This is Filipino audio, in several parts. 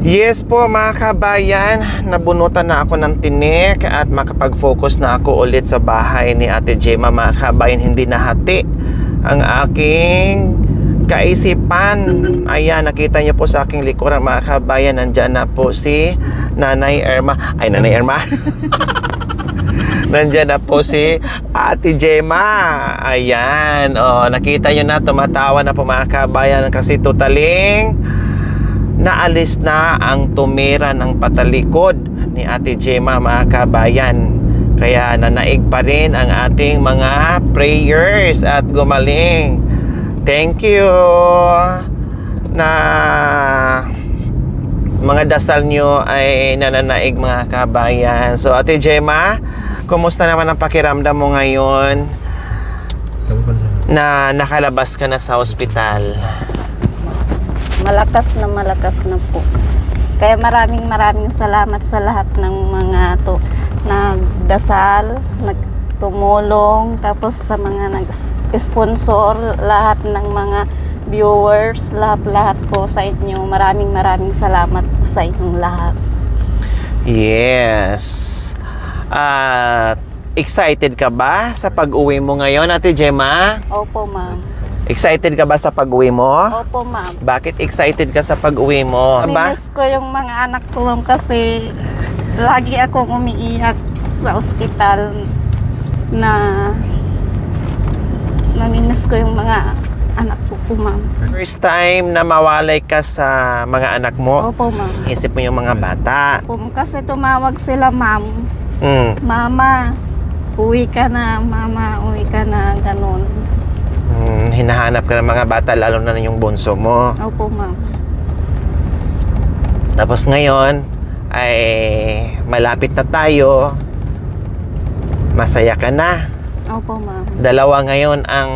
Yes po mga kabayan, nabunutan na ako ng tinik at makapag-focus na ako ulit sa bahay ni Ate Gemma. Mga kabayan, hindi nahati ang aking kaisipan. Ayan, nakita niyo po sa aking likuran mga kabayan, nandyan na po si Nanay Irma. Ay, Nanay Irma. Nandyan na po si Ate Gemma. Ayan, nakita niyo na, tumatawa na po mga kabayan kasi totaling naalis na ang tumira ng patalikod ni Ate Gemma mga kabayan. Kaya nanaig pa rin ang ating mga prayers at gumaling. Thank you na mga dasal nyo ay nananaig mga kabayan. So Ate Gemma, kumusta naman ang pakiramdam mo ngayon na nakalabas ka na sa ospital? Malakas na po. Kaya maraming salamat sa lahat ng mga nagdasal, nagtumulong, tapos sa mga nag-sponsor, lahat ng mga viewers, lahat po sa inyo. Maraming salamat po sa inyong lahat. Yes. Excited ka ba sa pag-uwi mo ngayon, Ate Gemma? Opo, ma'am. Excited ka ba sa pag-uwi mo? Opo, ma'am. Bakit excited ka sa pag-uwi mo? Namiss ko yung mga anak ko, ma'am, kasi lagi akong umiiyak sa ospital na namimiss ko yung mga anak ko po, ma'am. First time na mawalay ka sa mga anak mo? Opo, ma'am. Isip mo yung mga bata. Opo, kasi tumawag sila, ma'am. Mama, uwi ka na, mama, uwi ka na, ganun. Hinahanap ka ng mga bata, lalo na yung bunso mo. Opo, ma'am. Tapos ngayon ay malapit na tayo. Masaya ka na. Opo, ma'am. Dalawa ngayon ang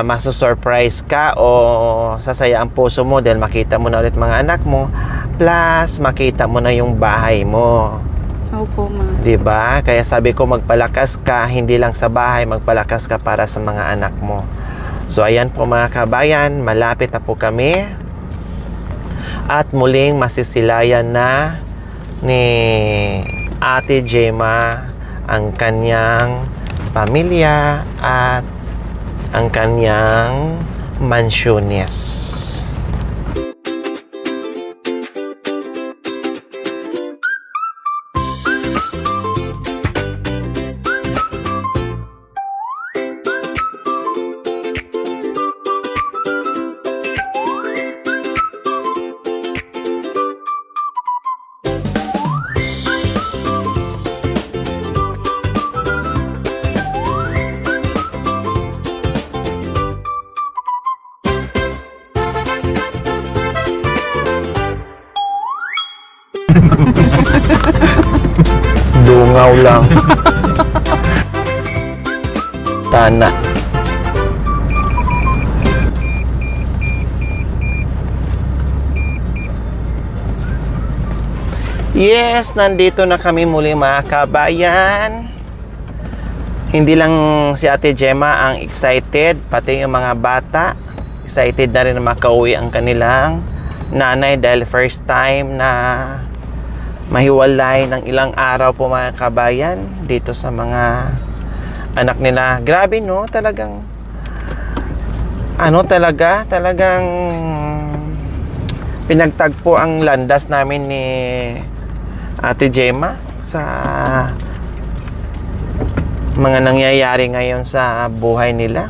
maso-surprise ka o sasaya ang puso mo dahil makita mo na ulit mga anak mo, plus makita mo na yung bahay mo. Opo, ma'am. Diba? Kaya sabi ko magpalakas ka, hindi lang sa bahay, magpalakas ka para sa mga anak mo. So ayan po mga kabayan, malapit na po kami. At muling masisilayan na ni Ate Gemma ang kanyang pamilya at ang kanyang mansyones. Dungaw lang. Tana. Yes, nandito na kami muli mga kabayan. Hindi lang si Ate Gemma ang excited, pati yung mga bata. Excited na rin na makauwi ang kanilang nanay dahil first time na mahiwalay ng ilang araw po mga kabayan dito sa mga anak nila. Grabe no, talagang talagang pinagtagpo ang landas namin ni Ate Gemma sa mga nangyayari ngayon sa buhay nila.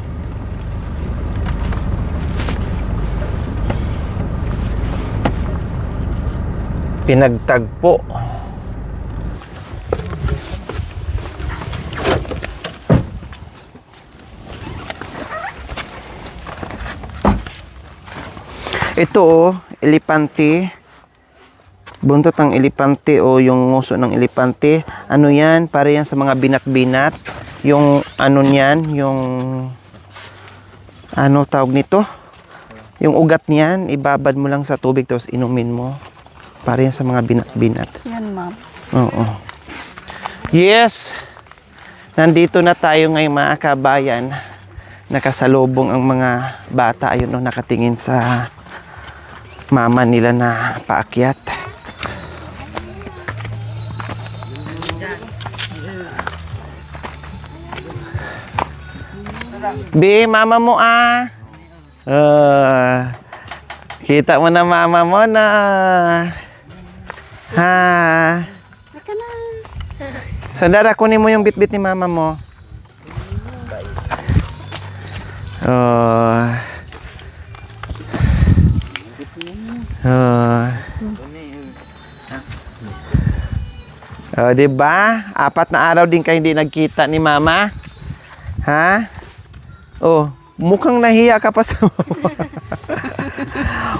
Pinagtagpo. Ito elepante. Buntot ng elepante o yung nguso ng elepante. Ano yan? Para yan sa mga binat-binat. Yung ano niyan, yung ano tawag nito? Yung ugat niyan, ibabad mo lang sa tubig tapos inumin mo. Para yan sa mga binat-binat. Yan, ma'am. Oo. Yes! Nandito na tayo ngayon mga kabayan. Nakasalubong ang mga bata. Ayun, no, nakatingin sa mama nila na paakyat. Bi, mama mo kita mo na mama mo na. Ha. Naka na. Sandara, kunin mo yung bitbit ni mama mo. Oh. Oh. Oh, diba? 4 na araw din kayo hindi nagkita ni mama. Ha? Oh, mukhang nahiya ka pa sa mama.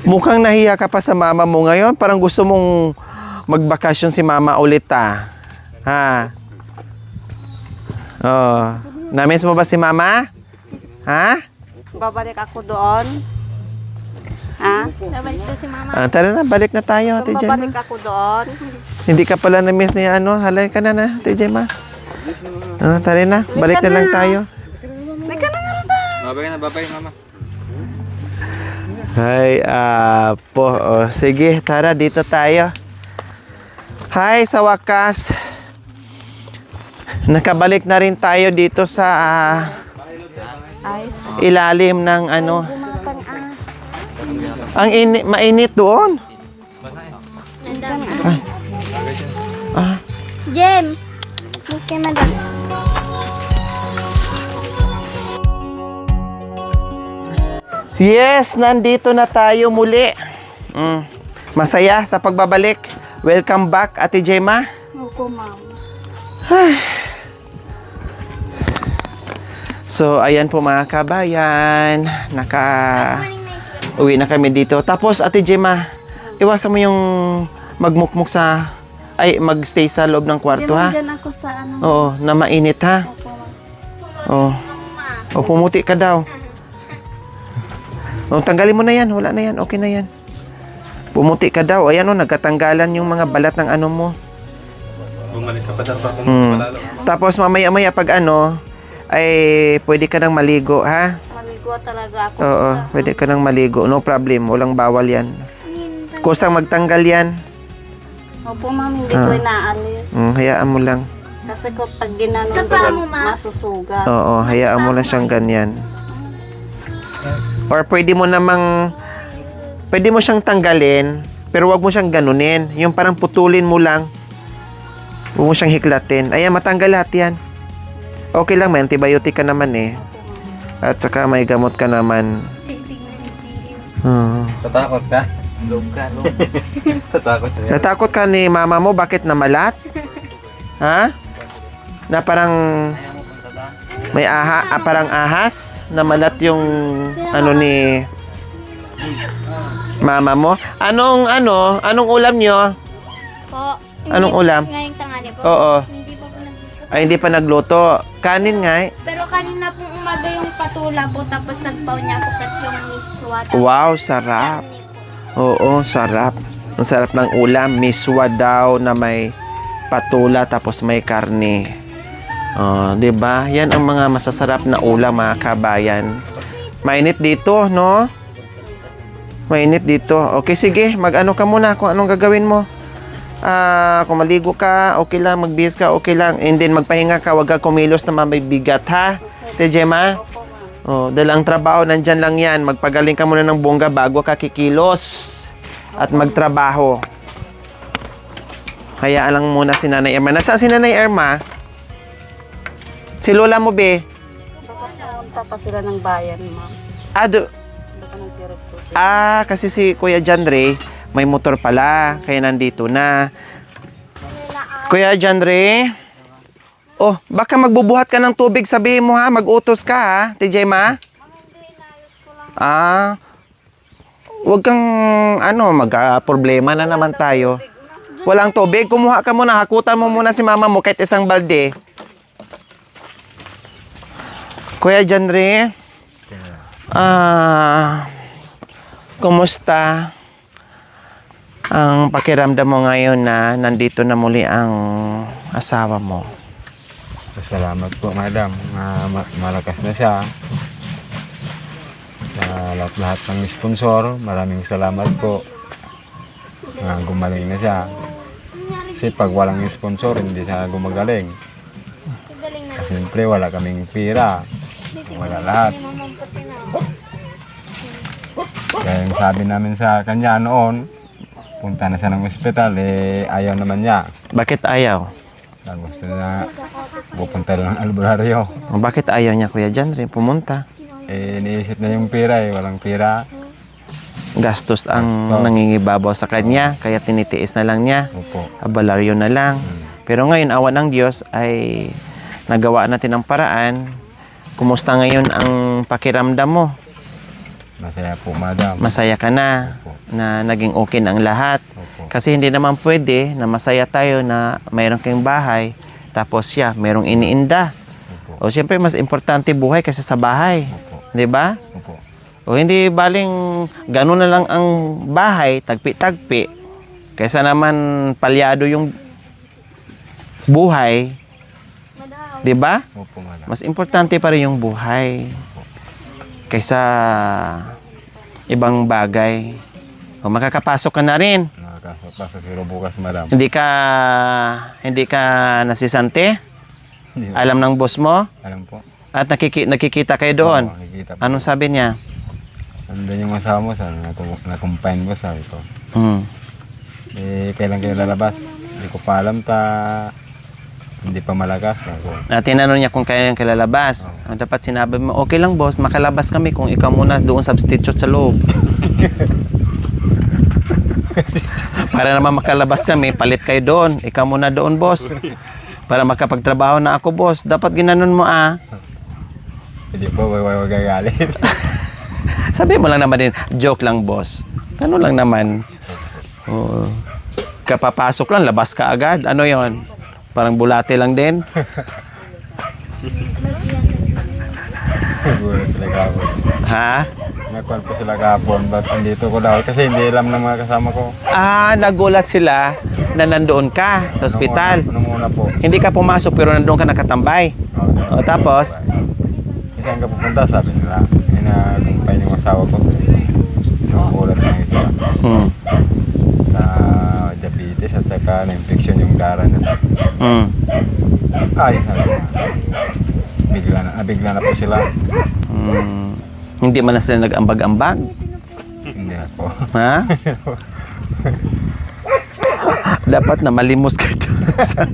Mukhang nahiya ka pa sa mama mo ngayon. Parang gusto mong magbakasyon si mama ulit ha? Oh, namiss mo ba si mama? Ha? Babalik ako doon. Ha? Babalik to si mama. Tara na, balik na tayo, Ate Gusto Gemma. babalik ako doon. Hindi ka pala na-miss niya, halay ka na, Ate Gemma. Tara na, balik na lang tayo. Naka na nga, Rosa. Babay mama. Ay, po. Oh, sige, tara, dito tayo. Hi, sa wakas. Nakabalik na rin tayo dito sa Ice. ilalim ng ano. Bumatang Ang mainit doon. Jem! Miss kay madam. Yes, nandito na tayo muli. Masaya sa pagbabalik. Welcome back, Ate Gemma. Opo, ma'am. So, ayan po mga kabayan. Uwi na kami dito. Tapos, Ate Gemma, iwasan mo yung magmukmuk sa... magstay sa loob ng kwarto, ha? Diyan ako sa ano. Oo, na mainit, ha? Opo, ma'am. Oo. O, pumuti ka daw. O, tanggalin mo na yan. Wala na yan. Okay na yan. Pumuti ka daw. Ayan o, nagkatanggalan yung mga balat ng ano mo. Bumalik ka pa daw pa kung palalo. Tapos mamaya-maya pag ay pwede ka nang maligo, ha? Maligo talaga ako. Oo, pwede ka nang maligo. No problem. Walang bawal yan. Kusang magtanggal yan. Opo, ma'am. Hindi ko inaalis. Hayaan mo lang. Kasi ko pag ginanon Sa paa mo, ma? masusugat. Oo, hayaan mo lang siyang ganyan. Or pwede mo siyang tanggalin, pero wag mo siyang ganunin. Yung parang putulin mo lang. Huwag mo siyang hiklatin. Ayan, matanggal lahat yan. Okay lang, may antibiotic ka naman eh. At saka may gamot ka naman. Tatakot ka? Loob ka. Tatakot siya. Natakot ka ni mama mo? Bakit namalat? Ha? Na parang may parang ahas? Namalat yung ano ni mama mo? Anong ulam nyo? Po. Anong ulam? Ngayong tanghali po. Oo. Hindi po po nagluto. Ay, hindi pa nagluto. Kanin nga eh. Pero kanina pong umaga yung patula po, tapos nagpaw niya po kat yung Miss Water. Wow, sarap. Oo, sarap. Ang sarap ng ulam. Miswa daw na may patula tapos may karne. Oh, 'di ba? Yan ang mga masasarap na ulam, mga kabayan. Mainit dito, no? Mainit dito. Okay, sige. Mag-ano ka muna kung anong gagawin mo. Kung maligo ka, okay lang. Magbihis ka, okay lang. And then magpahinga ka. Huwag ka kumilos na mabibigat, ha? Te Gemma? Oh, dahil ang trabaho, nandyan lang yan. Magpagaling ka muna ng bongga bago ka kikilos at magtrabaho. Hayaan lang muna si Nanay Irma. Nasaan si Nanay Irma? Si Lola mo, be? Pupunta pa sila ng bayan, ma'am. Baka ng Tirexo. Kasi si Kuya Jandre, may motor pala. Kaya nandito na. Kuya Jandre? Oh, baka magbubuhat ka ng tubig. Sabihin mo, ha? Mag-utos ka, ha? TJ Ma? Huwag kang, mag-problema na naman tayo. Walang tubig? Kumuha ka muna. Hakutan mo muna si mama mo kahit isang balde. Kuya Jandre? Kumusta ang pakiramdam mo ngayon na nandito na muli ang asawa mo? Salamat po, madam. Malakas na siya. Sa lahat ng sponsor, maraming salamat po. gumaling na siya. Kasi pag walang sponsor, hindi siya gumagaling. Kasi siyempre wala kaming pira. Wala lahat. Kaya yung sabi namin sa kanya noon, punta na siya ng ospital, ayaw naman niya. Bakit ayaw? Dahil gusto na pupunta lang ng albularyo. Bakit ayaw niya, Kuya John rin pumunta? Iniisip na yung pira, walang pira. Gastos ang nangingibabaw sa kanya, kaya tinitiis na lang niya. Opo. Abalaryo na lang. Pero ngayon, awa ng Diyos ay nagawa natin ang paraan. Kumusta ngayon ang pakiramdam mo? Masaya po, madam. Masaya ka na na naging okay na ang lahat. Opo. Kasi hindi naman pwede na masaya tayo na mayroon kang bahay tapos siya, mayroong iniinda. Opo. O siyempre, mas importante buhay kaysa sa bahay. Opo. Di ba? Opo. O hindi baling gano'n na lang ang bahay, tagpi-tagpi. Kaysa naman palyado yung buhay. Di ba? Opo, madam. Mas importante pa rin yung buhay kaysa ibang bagay. O makakapasok ka na rin. Nakakasok pero bukas, madam. Hindi ka nasisante? Hindi, Alam ng boss mo? alam po. At nakikita kayo doon? Oo, nakikita po. Anong sabi niya? Nandun yung asawa mo, na-combine mo, sabi ko. Kailan kayo lalabas? Hindi ko pa alam hindi pa malakas. Tinanong niya kung kaya yung kilalabas. Dapat sinabi mo, okay lang boss, makalabas kami kung ikaw muna doon substitute sa loob. Para naman makalabas kami, palit kayo doon. Ikaw muna doon, boss. Para makapagtrabaho na ako, boss. Dapat ginanon mo, Hindi po, wag gagalit. Sabi mo lang naman din, joke lang, boss. Ganun lang naman. Oo. Kapapasok lang, labas ka agad. Ano yon? Parang bulate lang din. Siguro sila kapon. Ha? Nakuhan po sila kapon, ba't andito ko daw? Kasi hindi alam ng mga kasama ko. Nagulat sila na nandoon ka sa ospital. Nung una po. Hindi ka pumasok pero nandoon ka nakatambay. O tapos? Isang ka pupunta, sabi nila. Kumpay yung asawa ko. Nakulat lang sila. Sa diabetes at saka na-infection yung gara nila. Ay, sabi na. Bigla na po sila. Hindi man na sila nag-ambag-ambag? Hindi na po. Ha? Dapat na malimos ka doon sa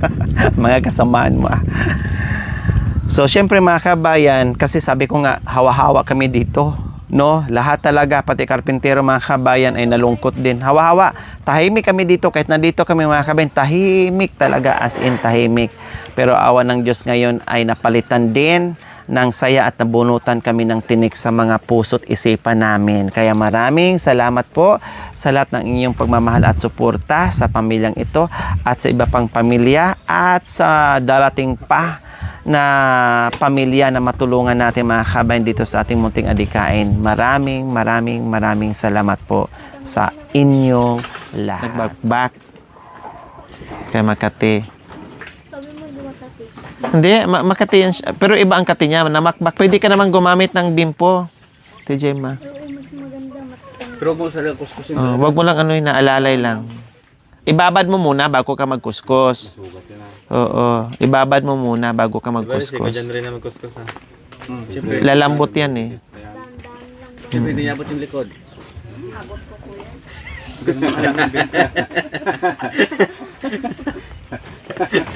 mga kasamaan mo. So, syempre mga kabayan, kasi sabi ko nga, hawa-hawa kami dito. No? Lahat talaga, pati karpintero mga kabayan ay nalungkot din. Hawa-hawa. Tahimik kami dito, kahit nandito kami mga kabayan, tahimik talaga, as in tahimik. Pero awa ng Diyos ngayon ay napalitan din ng saya at nabunutan kami ng tinik sa mga puso't isipan namin. Kaya maraming salamat po sa lahat ng inyong pagmamahal at suporta sa pamilyang ito at sa iba pang pamilya at sa darating pa na pamilya na matulungan natin mga kabayan dito sa ating munting adikain. Maraming salamat po sa inyong lahat. Nagbakbak kay Makati. Hindi, Makati yan siya. Pero iba ang kati niya, namakbak. Pwede ka naman gumamit ng bimpo. TJ Ma. Pero mo sa kuskusin. Wag mo lang inaalalay lang. Ibabad mo muna bago ka magkuskus. Oo. Ibabad mo muna bago ka magkuskus. Diyan rin na magkuskus ha. Lalambot yan eh. Siyempre niyabot yung likod.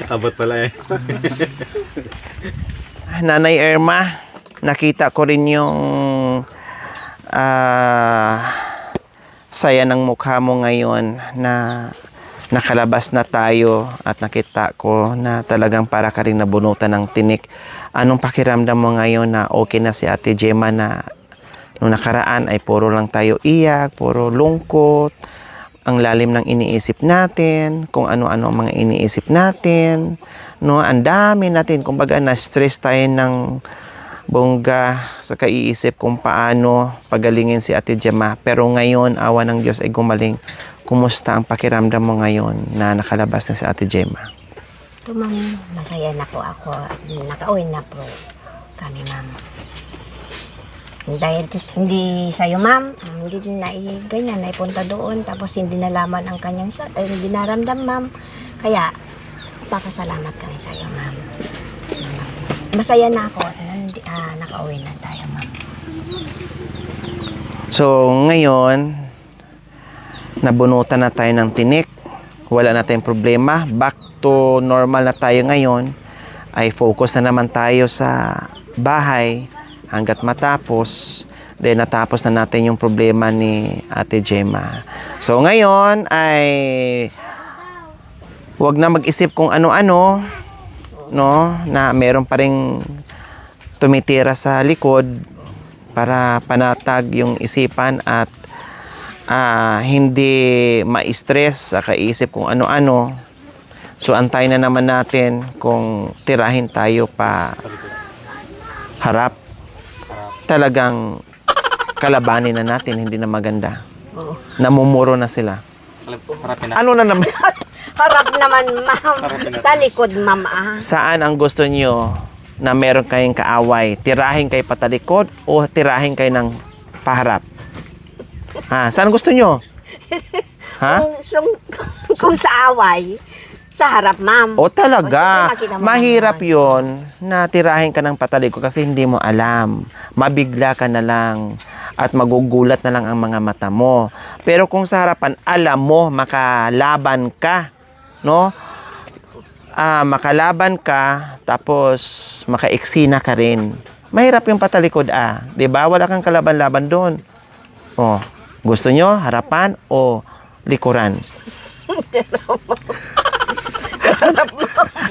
Abot pala eh. Nanay Irma, nakita ko rin yung saya ng mukha mo ngayon na nakalabas na tayo at nakita ko na talagang para ka rin nabunutan ng tinik. Anong pakiramdam mo ngayon na okay na si Ate Gemma na nung nakaraan ay puro lang tayo iyak, puro lungkot, ang lalim ng iniisip natin, kung ano-ano ang mga iniisip natin, no, ang dami natin, kumbaga na-stress tayo ng bongga sa kaiisip kung paano pagalingin si Ate Gemma. Pero ngayon, awa ng Diyos ay gumaling. Kumusta ang pakiramdam mo ngayon na nakalabas na si Ate Gemma? Ma'am, masaya na po ako. Nakauwi na po kami, ma'am. Dahil hindi sa'yo, ma'am, hindi na ganyan, naipunta doon, tapos hindi nalaman ang kanyang hindi naramdam, ma'am. Kaya, papasalamat kami sa'yo, ma'am. Masaya na ako, nakauwi na tayo, ma'am. So, ngayon, nabunutan na tayo ng tinik. Wala na tayong problema. Back to normal na tayo ngayon. Ay focus na naman tayo sa bahay hanggat matapos. Then, natapos na natin yung problema ni Ate Gemma. So, ngayon ay huwag na mag-isip kung ano-ano, no? Na meron pa ring tumitira sa likod para panatag yung isipan at hindi ma-stress sa kaisip kung ano-ano. So, antay na naman natin kung tirahin tayo pa harap. Talagang kalabanin na natin, hindi na maganda. Namumuro na sila. Ano na naman? Harap naman, ma'am. Sa likod, ma'am, Saan ang gusto nyo na meron kayong kaaway? Tirahin kayo patalikod o tirahin kayo ng paharap? Saan gusto nyo? Ha? Kung sa away, sa harap, ma'am. O talaga, O, siyempre, makita mo mahirap naman. yon na tirahin ka ng patalikod kasi hindi mo alam. Mabigla ka na lang at magugulat na lang ang mga mata mo. Pero kung sa harapan, alam mo, makalaban ka, no? Makalaban ka, tapos makaiksina ka rin. Mahirap yung patalikod, 'di ba? Wala kang kalaban-laban doon. Oh, gusto nyo harapan o likuran?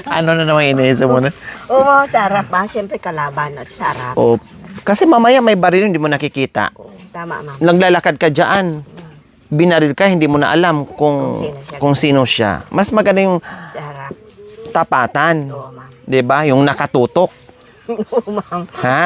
Ano na naman iniisip mo na? Oo, sa harap, Siyempre, kalaban at sa harap. O, kasi mamaya may baril hindi mo nakikita. Tama, ma'am. Naglalakad ka dyan. Binaril ka, hindi mo na alam kung sino siya. Mas maganda yung Sa harap. tapatan. Oo, ma'am. 'Di ba? Yung nakatutok. Oo, ma'am. Ha?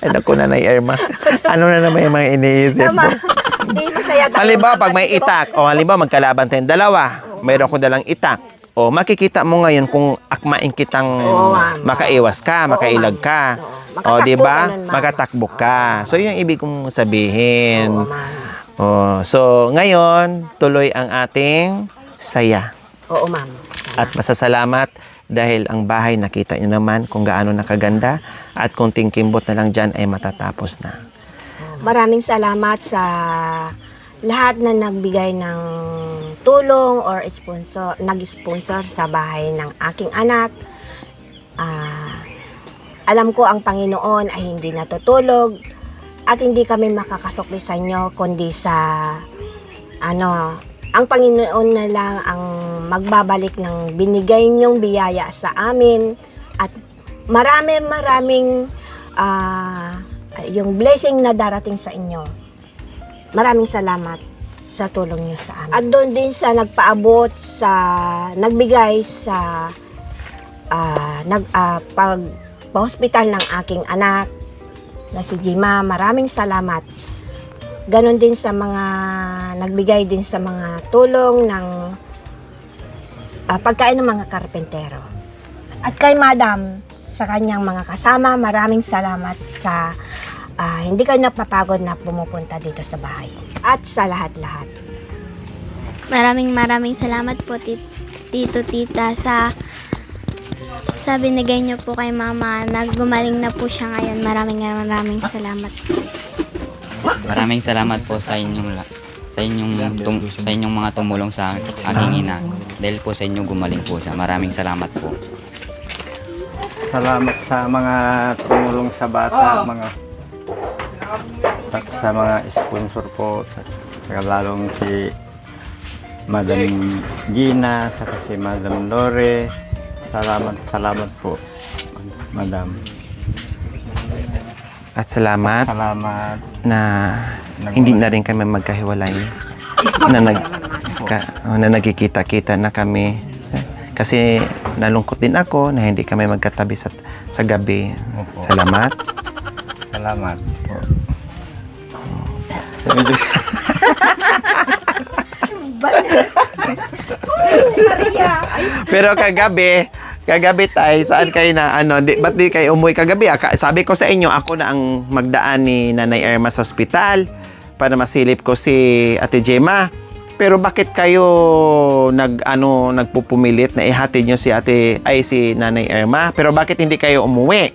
Ay, naku, Nanay Irma. Ano na naman yung mga iniisip mo? Tama. Hindi masaya tayo. Halimbawa, ma'am. pag may itak, o halimbawa, magkalaban tayong dalawa, mayroon ko dalang itak, o makikita mo ngayon kung akmain kitang Oo, ma'am. makaiwas ka, Oo, makailag ma'am. ka. Oo. O, Makatakbo di ba? ka nun, ma'am. Makatakbo ka. So, yun yung ibig kong sabihin. Oo, ma'am. So, ngayon, tuloy ang ating saya. Oo, ma'am. At masasalamat dahil ang bahay nakita nyo naman kung gaano nakaganda at kunting kimbot na lang dyan ay matatapos na. Maraming salamat sa lahat na nagbigay ng tulong or nag-sponsor sa bahay ng aking anak. Alam ko ang Panginoon ay hindi natutulog at hindi kami makakasukli sa inyo kundi sa ang Panginoon na lang ang magbabalik ng binigay niyong biyaya sa amin at maraming yung blessing na darating sa inyo. Maraming salamat sa tulong niyo sa amin. At doon din sa nagpaabot, sa nagbigay sa pag-hospital ng aking anak na si Gemma, maraming salamat. Ganon din sa mga nagbigay din sa mga tulong ng pagkain ng mga karpentero. At kay Madam, sa kanyang mga kasama, maraming salamat sa hindi kayo napapagod na pumupunta dito sa bahay. At sa lahat-lahat. Maraming salamat po, Tito, Tita, sa binigay niyo po kay Mama. Naggumaling na po siya ngayon. Maraming salamat. Maraming salamat po sa inyong mga tumulong sa aking ina. Dahil po sa inyo gumaling po siya. Maraming salamat po. Salamat sa mga tumulong sa bata, sa mga sponsor po, lalong si Madam Gina, saka si Madam Lore. Salamat po, Madam. At salamat Salamat. na hindi na rin kami magkahiwalay. na nagkikita-kita na kami. Kasi nalungkot din ako na hindi kami magkatabi sa gabi. Opo. Salamat. Salamat po. Pero kagabi, Kagabi tay, saan kayo na, ba't di kayo umuwi kagabi? Sabi ko sa inyo, ako na ang magdaan ni Nanay Irma sa ospital para masilip ko si Ate Gemma. Pero bakit kayo nagpupumilit na ihatid nyo si si Nanay Irma? Pero bakit hindi kayo umuwi?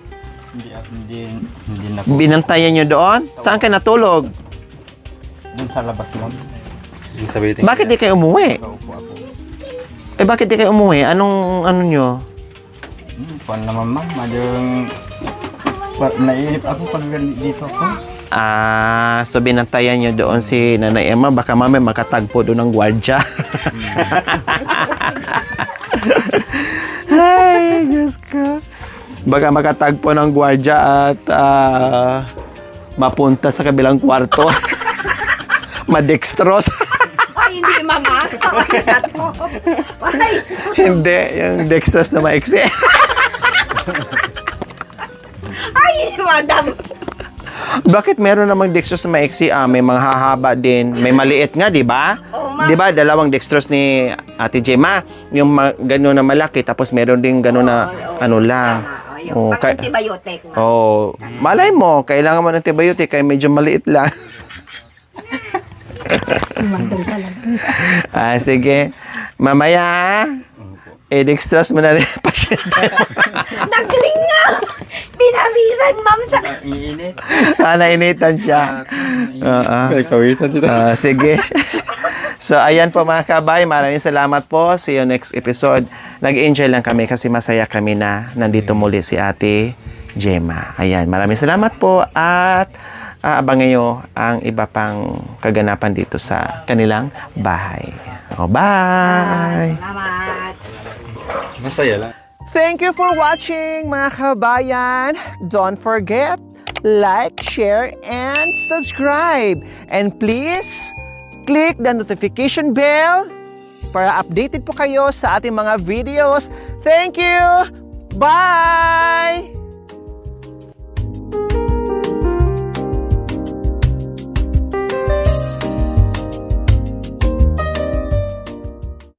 Hindi na po. Binantayan nyo doon? Saan kayo natulog? Dun sa labas ma'am. Yung sa waiting. Bakit di kayo umuwi? Kaupo ako. Bakit di kayo umuwi? Anong nyo? Kuan naman ma'am. Madyong nainip ako pag dito ako. So binantayan nyo doon si Nanay Emma, baka mamaya makatagpo doon ng gwardya. Ay, Diyos ko. Baka makatagpo ng gwardya at mapunta sa kabilang kwarto. Madextrose. Ay, hindi, mama. Ay, Hindi, yung dextrose na maiksi. ay, madam. Bakit meron namang dextrose na maiksi? May mga hahaba din. May maliit nga, di ba? Oo, ma'am. Di ba? Dalawang dextrose ni Ate Gemma. Yung gano'n na malaki, tapos meron din gano'n na lang. Oh, Pag-antibiotic, ma'am. Oh, malay mo, kailangan mo ng antibiotic kaya medyo maliit lang. Umandol ka lang. Sige. Mamaya, dextrose mo na rin yung pasyente. Nagling nga! Pinabisan, ma'am, sa... Iinit. Nainitan siya. May kawisan dito. Sige. So, ayan po mga kabay. Maraming salamat po. See you next episode. Nag-enjoy lang kami kasi masaya kami na nandito muli si Ate Gemma. Ayan. Maraming salamat po at abangan nyo ang iba pang kaganapan dito sa kanilang bahay. Bye! Salamat. Masaya lang. Thank you for watching, mga kabayan. Don't forget, like, share, and subscribe. And please, click the notification bell para updated po kayo sa ating mga videos. Thank you! Bye!